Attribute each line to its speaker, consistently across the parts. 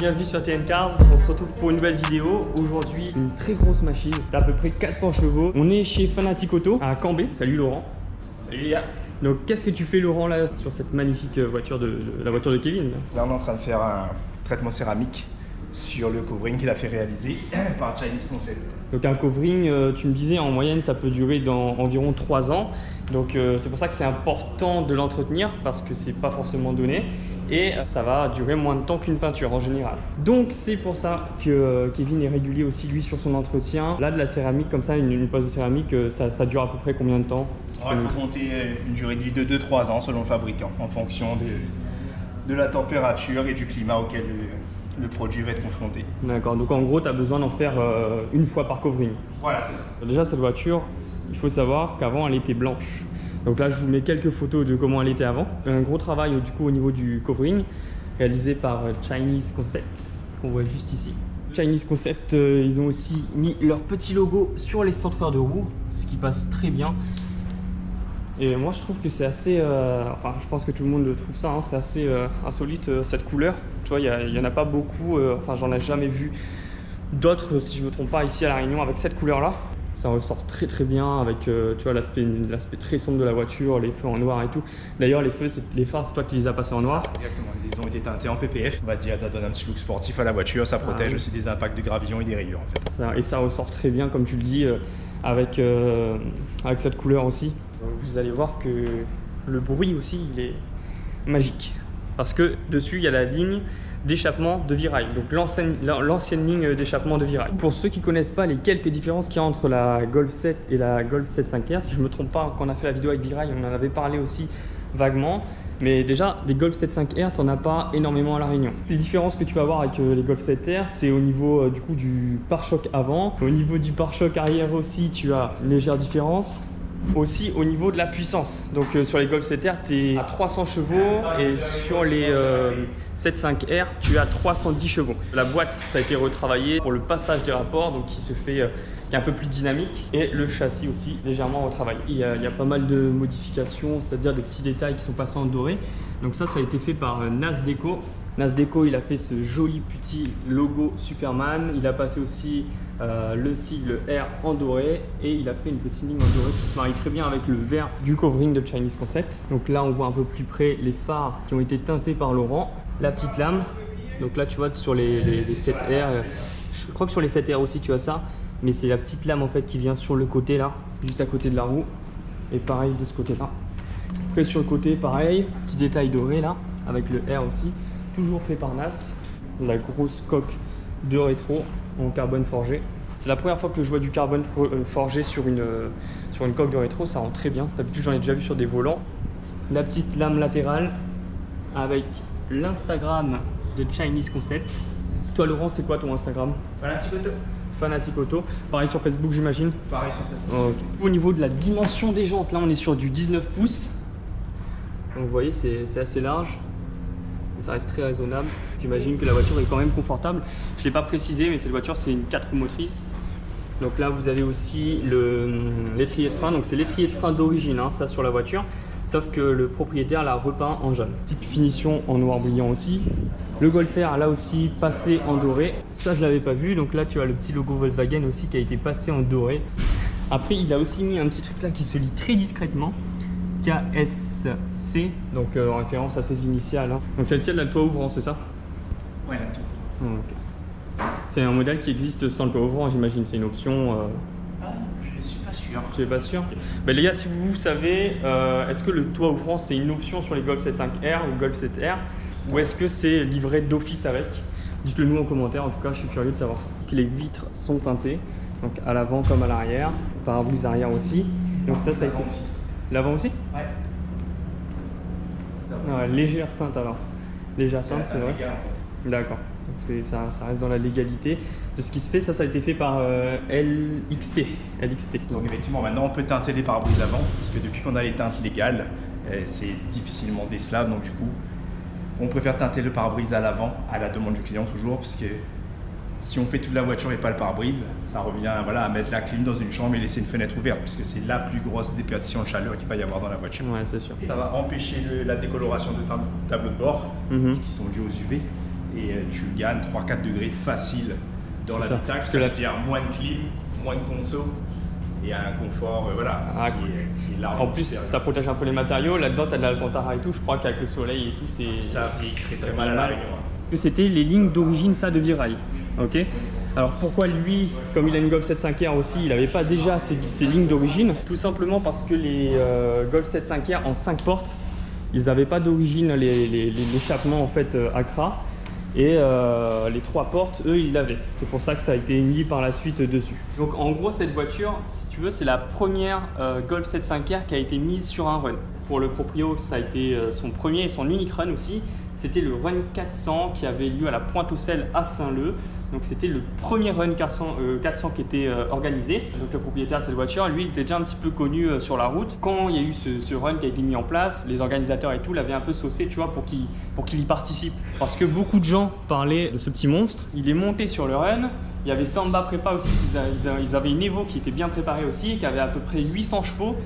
Speaker 1: bienvenue sur TM Cars. On se retrouve pour une nouvelle vidéo. Aujourd'hui, une très grosse machine d'à peu près 400 chevaux. On est chez Fanatic Auto à Cambé. Salut Laurent.
Speaker 2: Salut les gars.
Speaker 1: Donc qu'est-ce que tu fais Laurent là sur cette magnifique voiture la voiture de Kevin
Speaker 2: Là on est en train de faire un traitement céramique sur le covering qu'il a fait réaliser par Chinese Concept.
Speaker 1: Donc un covering, tu me disais en moyenne ça peut durer dans environ 3 ans. Donc c'est pour ça que c'est important de l'entretenir parce que c'est pas forcément donné et ça va durer moins de temps qu'une peinture en général. Donc c'est pour ça que Kevin est régulier aussi lui sur son entretien. Là de la céramique comme ça, une pose de céramique, ça dure à peu près combien de temps?
Speaker 2: Il faut compter une durée de vie de 2-3 ans selon le fabricant en fonction de la température et du climat auquel le produit va être confronté.
Speaker 1: D'accord, donc en gros tu as besoin d'en faire une fois par covering.
Speaker 2: Voilà, c'est ça.
Speaker 1: Déjà cette voiture, il faut savoir qu'avant elle était blanche. Donc là je vous mets quelques photos de comment elle était avant. Un gros travail du coup au niveau du covering réalisé par Chinese Concept qu'on voit juste ici. Chinese Concept, ils ont aussi mis leur petit logo sur les centreurs de roues, ce qui passe très bien. Et moi je trouve que c'est assez, enfin je pense que tout le monde trouve ça, hein, c'est assez insolite cette couleur. Tu vois, il n'y en a pas beaucoup, enfin j'en ai jamais vu d'autres, si je ne me trompe pas, ici à La Réunion avec cette couleur là. Ça ressort très très bien avec tu vois, l'aspect très sombre de la voiture, les feux en noir et tout. D'ailleurs les phares c'est toi qui les as passés en noir.
Speaker 2: Exactement, ils ont été teintés en PPF. On va dire, ça donne un petit look sportif à la voiture, ça protège aussi des impacts de gravillon et des rayures en fait.
Speaker 1: Et ça ressort très bien comme tu le dis avec cette couleur aussi. Vous allez voir que le bruit aussi il est magique parce que dessus il y a la ligne d'échappement de virail, donc l'ancienne ligne d'échappement de virail. Pour ceux qui ne connaissent pas les quelques différences qu'il y a entre la Golf 7 et la Golf 7 5R, si je ne me trompe pas, quand on a fait la vidéo avec virail, on en avait parlé aussi vaguement, mais déjà des Golf 7 5R, tu n'en as pas énormément à La Réunion. Les différences que tu vas avoir avec les Golf 7R, c'est au niveau du coup du pare-choc avant, au niveau du pare-choc arrière aussi, tu as une légère différence. Aussi au niveau de la puissance, donc sur les Golf 7R tu es à 300 chevaux et sur les 7.5R tu as 310 chevaux. La boîte ça a été retravaillé pour le passage des rapports, donc qui se fait qui est un peu plus dynamique, et le châssis aussi légèrement retravaillé. Il y a pas mal de modifications, c'est-à-dire des petits détails qui sont passés en doré. Donc ça a été fait par Nasdeco. Nasdeco il a fait ce joli petit logo Superman, il a passé aussi le sigle R en doré et il a fait une petite ligne en doré qui se marie très bien avec le vert du covering de Chinese Concept. Donc là on voit un peu plus près les phares qui ont été teintés par Laurent, la petite lame. Donc là tu vois sur les 7R, je crois que sur les 7R aussi tu as ça, mais c'est la petite lame en fait qui vient sur le côté là, juste à côté de la roue, et pareil de ce côté là. Après sur le côté pareil, petit détail doré là avec le R aussi, toujours fait par NAS. La grosse coque de rétro en carbone forgé. C'est la première fois que je vois du carbone forgé sur une coque de rétro, ça rend très bien. D'habitude j'en ai déjà vu sur des volants. La petite lame latérale avec l'Instagram de Chinese Concept. Toi Laurent, c'est quoi ton Instagram?
Speaker 2: Fanatic Auto.
Speaker 1: Fanatic Auto. Pareil sur Facebook j'imagine?
Speaker 2: Pareil sur Facebook.
Speaker 1: Okay. Au niveau de la dimension des jantes, là on est sur du 19 pouces. Donc vous voyez c'est assez large. Ça reste très raisonnable. J'imagine que la voiture est quand même confortable. Je ne l'ai pas précisé, mais cette voiture c'est une 4 roues motrices. Donc là vous avez aussi l'étrier de frein. Donc c'est l'étrier de frein d'origine, hein, ça sur la voiture. Sauf que le propriétaire l'a repeint en jaune. Petite finition en noir brillant aussi. Le Golf R là aussi passé en doré. Ça je l'avais pas vu. Donc là tu as le petit logo Volkswagen aussi qui a été passé en doré. Après il a aussi mis un petit truc là qui se lit très discrètement. KSC, donc en référence à ses initiales. Hein. Donc celle-ci, elle a le toit ouvrant, c'est ça?
Speaker 2: Ouais, là, tout.
Speaker 1: Okay. C'est un modèle qui existe sans le toit ouvrant, j'imagine. C'est une option.
Speaker 2: Je suis pas sûr.
Speaker 1: Tu es pas sûr? Ben, les gars, si vous savez, est-ce que le toit ouvrant c'est une option sur les Golf 7.5R ou Golf 7R, ou est-ce que c'est livré d'office avec? Dites-le nous en commentaire, en tout cas, je suis curieux de savoir ça. Les vitres sont teintées, donc à l'avant comme à l'arrière, pare-brise arrière aussi. Donc ça a été. L'avant aussi?
Speaker 2: Ouais.
Speaker 1: Ouais, légère teinte alors. Légère teinte, c'est vrai. D'accord. Donc ça reste dans la légalité de ce qui se fait. Ça a été fait par LXT.
Speaker 2: Donc effectivement, maintenant on peut teinter les pare-brises avant, parce que depuis qu'on a les teintes légales, c'est difficilement décelable. Donc du coup, on préfère teinter le pare-brise à l'avant, à la demande du client toujours, puisque si on fait toute la voiture et pas le pare-brise, ça revient voilà, à mettre la clim dans une chambre et laisser une fenêtre ouverte, puisque c'est la plus grosse déperdition de chaleur qu'il va y avoir dans la voiture.
Speaker 1: Ouais, c'est sûr.
Speaker 2: Ça va empêcher la décoloration de tableaux de bord, qui sont dus aux UV. et tu gagnes 3-4 degrés facile dans l'habitacle. Ça veut dire moins de clim, moins de conso et un confort qui est large.
Speaker 1: En plus, ça protège un peu les matériaux. Là-dedans, tu as de l'Alcantara et tout. Je crois qu'avec le soleil et tout,
Speaker 2: ça vieillit très mal à la Réunion.
Speaker 1: C'était les lignes d'origine ça de Virail. Ok. Alors pourquoi lui, comme il a une Golf 7.5R aussi, il n'avait pas déjà ces lignes d'origine? Tout simplement parce que les Golf 7.5R en 5 portes, ils n'avaient pas d'origine l'échappement en fait Accra. Et les 3 portes, eux, ils l'avaient. C'est pour ça que ça a été mis par la suite dessus. Donc en gros, cette voiture, si tu veux, c'est la première Golf 7.5R qui a été mise sur un run. Pour le proprio, ça a été son premier et son unique run aussi. C'était le run 400 qui avait lieu à la Pointe-aux-Sel à Saint-Leu. Donc c'était le premier run 400 qui était organisé. Donc le propriétaire de cette voiture, lui, il était déjà un petit peu connu sur la route. Quand il y a eu ce run qui a été mis en place, les organisateurs et tout l'avaient un peu saucé, tu vois, pour qu'il y participe. Parce que beaucoup de gens parlaient de ce petit monstre. Il est monté sur le run. Il y avait Samba Prépa aussi, ils avaient une Evo qui était bien préparée aussi, qui avait à peu près 800 chevaux.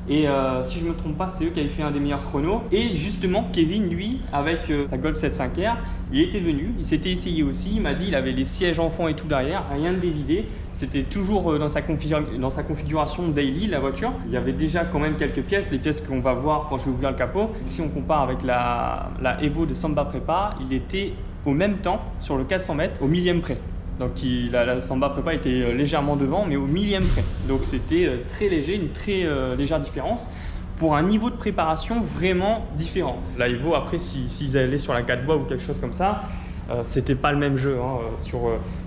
Speaker 1: Et si je ne me trompe pas, c'est eux qui avaient fait un des meilleurs chronos. Et justement, Kevin, lui, avec sa Golf 7.5R, il était venu, il s'était essayé aussi. Il m'a dit il avait les sièges enfants et tout derrière, rien de dévidé. C'était toujours dans sa configuration daily, la voiture. Il y avait déjà quand même quelques pièces, les pièces qu'on va voir quand je vais ouvrir le capot. Si on compare avec la Evo de Samba Prépa, il était au même temps sur le 400 mètres, au millième près. Donc la Samba Prépa était légèrement devant, mais au millième près. Donc c'était très léger, une très légère différence pour un niveau de préparation vraiment différent. La Evo, après, s'ils allaient sur la 4 voies ou quelque chose comme ça, c'était pas le même jeu.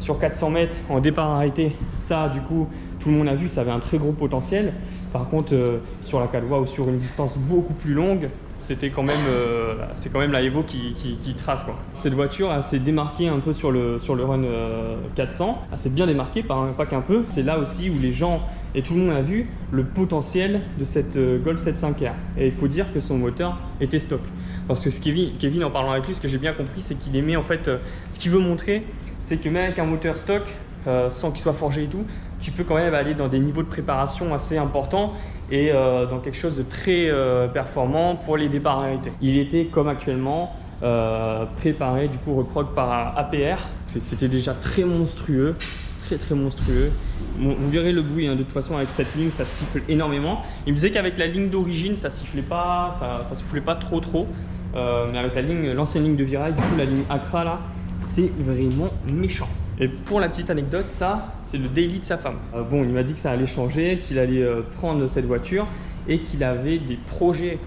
Speaker 1: Sur 400 mètres, en départ arrêté, ça, du coup, tout le monde a vu, ça avait un très gros potentiel. Par contre, sur la 4 voies ou sur une distance beaucoup plus longue, c'est quand même la Evo qui trace, quoi. Cette voiture, elle s'est démarquée un peu sur le run 400. Elle s'est bien démarquée, pas qu'un peu. C'est là aussi où les gens et tout le monde a vu le potentiel de cette Golf 7.5R. Et il faut dire que son moteur était stock. Parce que Kevin, en parlant avec lui, ce que j'ai bien compris, c'est qu'il aimait en fait, ce qu'il veut montrer, c'est que même avec un moteur stock, sans qu'il soit forgé et tout, tu peux quand même aller dans des niveaux de préparation assez importants et dans quelque chose de très performant pour les départs arrêtés. Il était comme actuellement préparé, du coup reprog par APR. C'était déjà très monstrueux, très monstrueux. Bon, vous verrez le bruit, hein, de toute façon avec cette ligne ça siffle énormément. Il me disait qu'avec la ligne d'origine ça sifflait pas, ça soufflait pas trop. Mais avec l'ancienne ligne de Virail, du coup la ligne Accra là, c'est vraiment méchant. Et pour la petite anecdote, ça, c'est le daily de sa femme. Bon, il m'a dit que ça allait changer, qu'il allait prendre cette voiture et qu'il avait des projets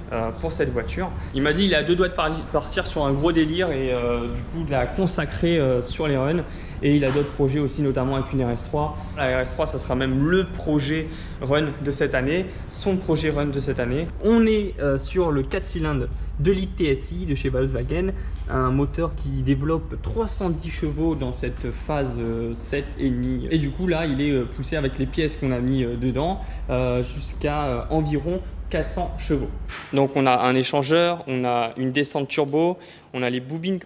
Speaker 1: pour cette voiture. Il m'a dit qu'il est à 2 doigts de partir sur un gros délire et du coup de la consacrer sur les runs. Et il a d'autres projets aussi, notamment avec une RS3. La RS3, ça sera même le projet run de cette année, son projet run de cette année. On est sur le 4 cylindres de litre TSI de chez Volkswagen, un moteur qui développe 310 chevaux dans cette phase 7,5. Et du coup là, il est poussé avec les pièces qu'on a mis dedans jusqu'à environ 400 chevaux. Donc on a un échangeur, on a une descente turbo, on a les bobines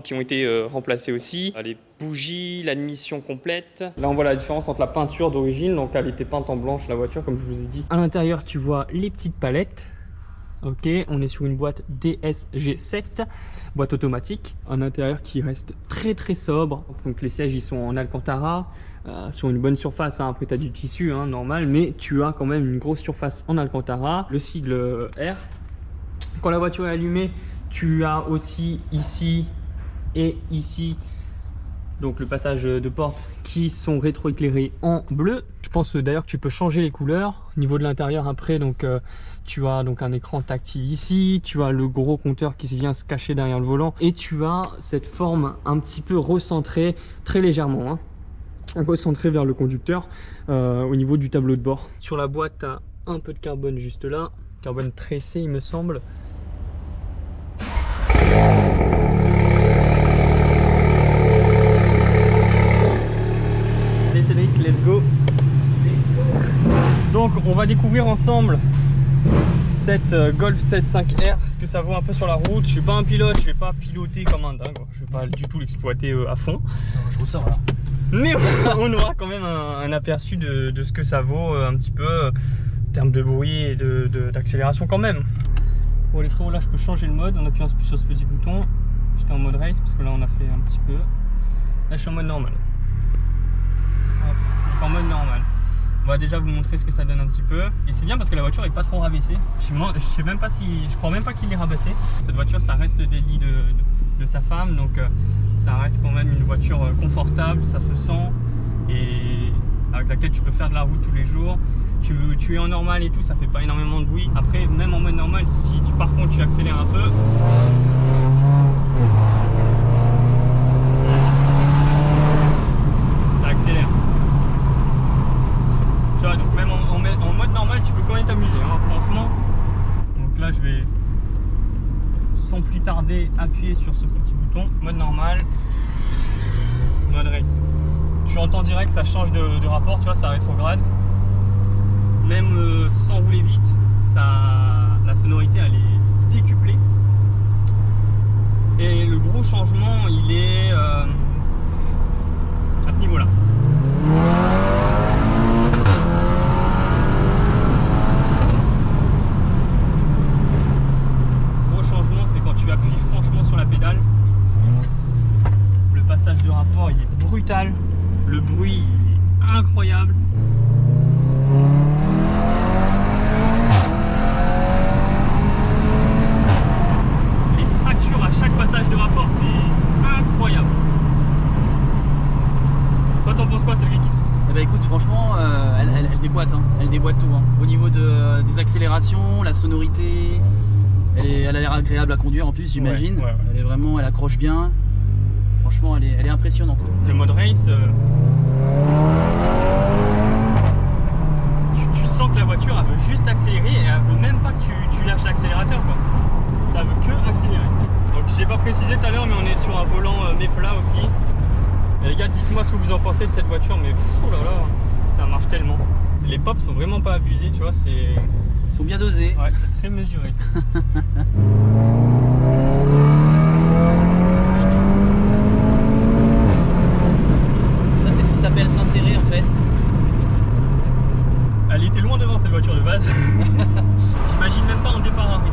Speaker 1: qui ont été remplacées aussi, les bougies, l'admission complète. Là on voit la différence entre la peinture d'origine, donc elle était peinte en blanche la voiture comme je vous ai dit. À l'intérieur tu vois les petites palettes. Ok, on est sur une boîte DSG7, boîte automatique, un intérieur qui reste très sobre. Donc les sièges ils sont en Alcantara, sur une bonne surface, hein. Après tu as du tissu normal, mais tu as quand même une grosse surface en Alcantara, le sigle R. Quand la voiture est allumée, tu as aussi ici et ici donc le passage de porte qui sont rétroéclairés en bleu. Je pense d'ailleurs que tu peux changer les couleurs au niveau de l'intérieur après. Donc tu as donc un écran tactile ici, tu as le gros compteur qui vient se cacher derrière le volant et tu as cette forme un petit peu recentrée très légèrement, hein, recentrée vers le conducteur au niveau du tableau de bord. Sur la boîte, tu as un peu de carbone juste là, carbone tressé il me semble. Cédric, let's go. Donc on va découvrir ensemble cette Golf 7.5R, ce que ça vaut un peu sur la route. Je suis pas un pilote, je vais pas piloter comme un dingue, je vais pas du tout l'exploiter à fond.
Speaker 3: Je ressors là.
Speaker 1: Mais on aura quand même un aperçu de ce que ça vaut un petit peu en termes de bruit et d'accélération quand même. Bon les frérots, là je peux changer le mode en appuyant sur ce petit bouton. J'étais en mode race parce que là on a fait un petit peu. Là je suis en mode normal. Hop, je suis en mode normal. On va déjà vous montrer ce que ça donne un petit peu. Et c'est bien parce que la voiture est pas trop rabaissée. Je sais même pas si. Je crois même pas qu'il est rabaissé. Cette voiture ça reste le délit de sa femme. Donc ça reste quand même une voiture confortable, ça se sent. Et avec laquelle tu peux faire de la route tous les jours. Tu es en normal et tout, ça fait pas énormément de bruit. Après, même en mode normal, si tu, par contre tu accélères un peu, ça accélère. Tu vois, donc même en mode normal, tu peux quand même t'amuser, hein, franchement. Donc là, je vais sans plus tarder appuyer sur ce petit bouton, mode normal, mode race. Tu entends direct, ça change de rapport, tu vois, ça rétrograde. Même sans rouler vite, la sonorité elle est décuplée. Et le gros changement il est à ce niveau là. Le gros changement c'est quand tu appuies franchement sur la pédale. Le passage de rapport il est brutal. Le bruit il est incroyable. À chaque passage de rapport, c'est incroyable. Toi, t'en penses quoi, Cédric?
Speaker 3: Eh ben écoute, franchement, elle déboîte, hein. Elle déboîte tout. Hein. Au niveau des accélérations, la sonorité, elle a l'air agréable à conduire en plus, j'imagine.
Speaker 1: Ouais.
Speaker 3: Elle accroche bien. Franchement, elle est impressionnante.
Speaker 1: Le mode race, tu sens que la voiture, elle veut juste accélérer et elle veut même pas que tu lâches l'accélérateur, quoi. Ça veut que accélérer. Donc j'ai pas précisé tout à l'heure mais on est sur un volant méplat aussi. Et les gars, dites-moi ce que vous en pensez de cette voiture, mais fou là là, ça marche tellement. Les pops sont vraiment pas abusés, tu vois, c'est...
Speaker 3: Ils sont bien dosés.
Speaker 1: Ouais, c'est très mesuré.
Speaker 3: Ça c'est ce qui s'appelle s'insérer en fait.
Speaker 1: Elle était loin devant cette voiture de base. J'imagine même pas en départ arrêté.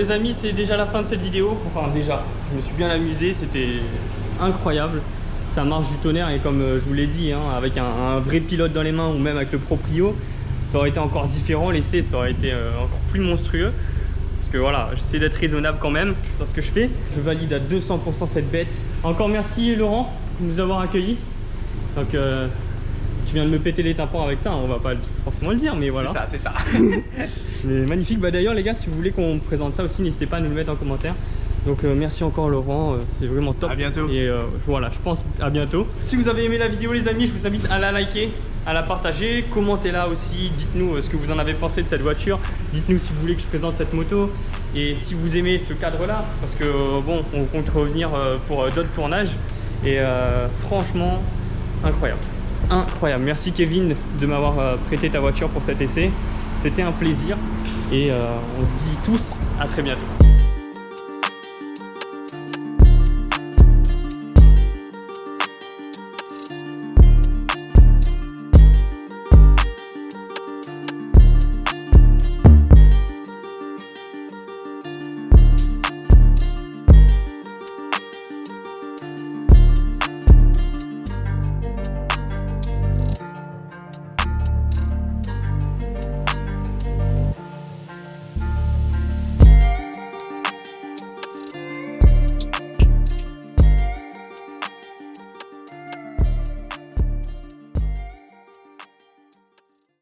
Speaker 1: les amis, c'est déjà la fin de cette vidéo. Enfin déjà, je me suis bien amusé, c'était incroyable. Ça marche du tonnerre et comme je vous l'ai dit, hein, avec un vrai pilote dans les mains ou même avec le proprio, ça aurait été encore différent, l'essai ça aurait été encore plus monstrueux. Parce que voilà, j'essaie d'être raisonnable quand même dans ce que je fais. Je valide à 200% cette bête. Encore merci Laurent de nous avoir accueillis. Donc tu viens de me péter les tympans avec ça, on va pas forcément le dire, mais voilà.
Speaker 2: C'est ça.
Speaker 1: Mais magnifique. Bah d'ailleurs les gars, si vous voulez qu'on présente ça aussi, n'hésitez pas à nous le mettre en commentaire. Donc merci encore Laurent, c'est vraiment top.
Speaker 2: À bientôt.
Speaker 1: Et voilà, je pense à bientôt. Si vous avez aimé la vidéo les amis, je vous invite à la liker, à la partager, commentez-la aussi, dites-nous ce que vous en avez pensé de cette voiture, dites-nous si vous voulez que je présente cette moto et si vous aimez ce cadre là, parce que bon, on compte revenir pour d'autres tournages et franchement incroyable, incroyable. Merci Kevin de m'avoir prêté ta voiture pour cet essai, c'était un plaisir et on se dit tous à très bientôt.